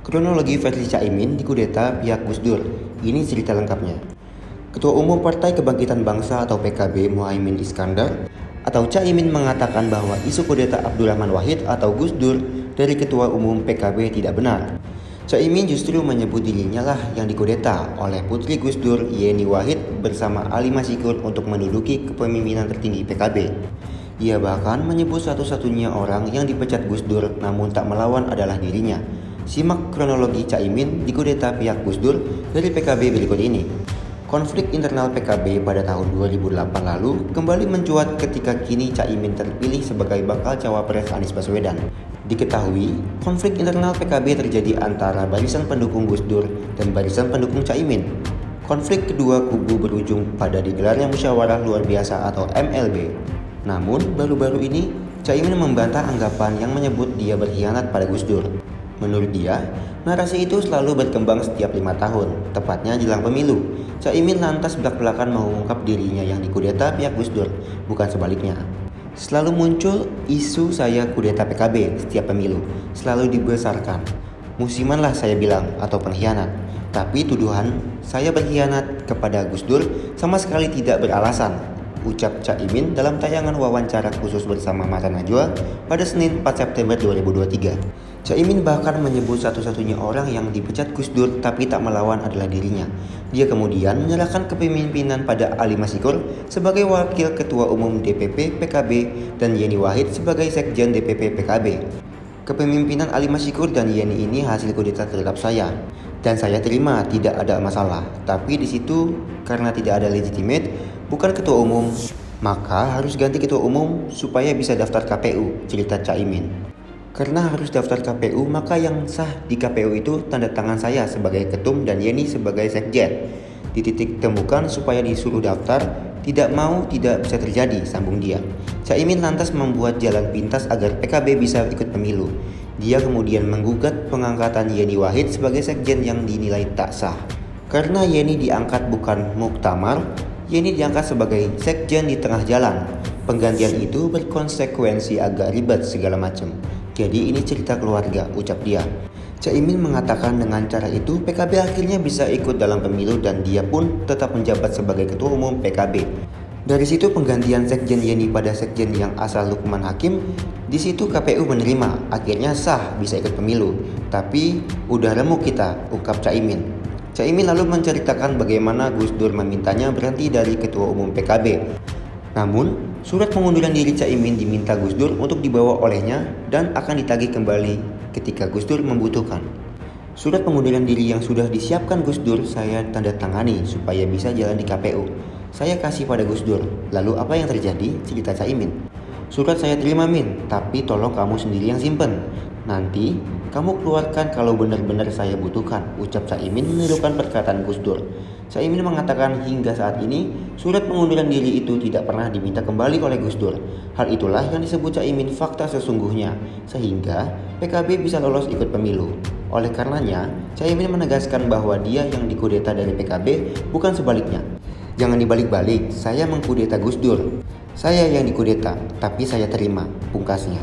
Kronologi versi Caimin dikudeta pihak Gus Dur. Ini cerita lengkapnya. Ketua Umum Partai Kebangkitan Bangsa atau PKB Muhaimin Iskandar atau Caimin mengatakan bahwa isu kudeta Abdurrahman Wahid atau Gus Dur dari Ketua Umum PKB tidak benar. Caimin justru menyebut dirinya lah yang dikudeta oleh putri Gus Dur Yeni Wahid bersama Ali Mashikur untuk menduduki kepemimpinan tertinggi PKB. Ia bahkan menyebut satu-satunya orang yang dipecat Gus Dur namun tak melawan adalah dirinya. Simak kronologi Caimin dikudeta pihak Gus Dur dari PKB berikut ini. Konflik internal PKB pada tahun 2008 lalu kembali mencuat ketika kini Caimin terpilih sebagai bakal cawapres Anies Baswedan. Diketahui, konflik internal PKB terjadi antara barisan pendukung Gus Dur dan barisan pendukung Caimin. Konflik kedua kubu berujung pada digelarnya musyawarah luar biasa atau MLB. Namun, baru-baru ini Caimin membantah anggapan yang menyebut dia berkhianat pada Gus Dur. Menurut dia, narasi itu selalu berkembang setiap 5 tahun, tepatnya jelang pemilu. Caimin lantas belak-belakan mengungkap dirinya yang dikudeta pihak Gus Dur, bukan sebaliknya. Selalu muncul isu saya kudeta PKB setiap pemilu, selalu dibesarkan. Musiman lah saya bilang, atau pengkhianat. Tapi tuduhan saya berkhianat kepada Gus Dur sama sekali tidak beralasan, ucap Caimin dalam tayangan wawancara khusus bersama Mata Najwa pada Senin 4 September 2023. Caimin bahkan menyebut satu-satunya orang yang dipecat Gus Dur tapi tak melawan adalah dirinya. Dia kemudian menyerahkan kepemimpinan pada Ali Mashikur sebagai wakil ketua umum DPP PKB dan Yeni Wahid sebagai sekjen DPP PKB. Kepemimpinan Ali Mashikur dan Yeni ini hasil kudeta terhadap saya. Dan saya terima, tidak ada masalah. Tapi di situ karena tidak ada legitimate, bukan ketua umum, maka harus ganti ketua umum supaya bisa daftar KPU, cerita Caimin. Karena harus daftar KPU, maka yang sah di KPU itu tanda tangan saya sebagai ketum dan Yeni sebagai sekjen. Di titik temukan supaya disuruh daftar, tidak bisa terjadi, sambung dia. Caimin lantas membuat jalan pintas agar PKB bisa ikut pemilu. Dia kemudian menggugat pengangkatan Yeni Wahid sebagai sekjen yang dinilai tak sah. Karena Yeni diangkat bukan muktamar, Yeni diangkat sebagai sekjen di tengah jalan. Penggantian itu berkonsekuensi agak ribet segala macam. Jadi ini cerita keluarga, ucap dia. Caimin mengatakan dengan cara itu PKB akhirnya bisa ikut dalam pemilu dan dia pun tetap menjabat sebagai ketua umum PKB. Dari situ penggantian sekjen Yeni pada sekjen yang asal Lukman Hakim, di situ KPU menerima, akhirnya sah bisa ikut pemilu. Tapi udah remuk kita, ungkap Caimin. Caimin lalu menceritakan bagaimana Gus Dur memintanya berhenti dari ketua umum PKB. Namun, surat pengunduran diri Caimin diminta Gus Dur untuk dibawa olehnya dan akan ditagih kembali ketika Gus Dur membutuhkan. Surat pengunduran diri yang sudah disiapkan Gus Dur saya tanda tangani supaya bisa jalan di KPU. Saya kasih pada Gus Dur. Lalu apa yang terjadi? Cerita Caimin. Surat saya terima Min, tapi tolong kamu sendiri yang simpen. Nanti kamu keluarkan kalau benar-benar saya butuhkan, ucap Caimin menirukan perkataan Gus Dur. Caimin mengatakan hingga saat ini surat pengunduran diri itu tidak pernah diminta kembali oleh Gus Dur. Hal itulah yang disebut Caimin fakta sesungguhnya, sehingga PKB bisa lolos ikut pemilu. Oleh karenanya, Caimin menegaskan bahwa dia yang dikudeta dari PKB, bukan sebaliknya. Jangan dibalik-balik, saya mengkudeta Gus Dur. Saya yang dikudeta, tapi saya terima, pungkasnya.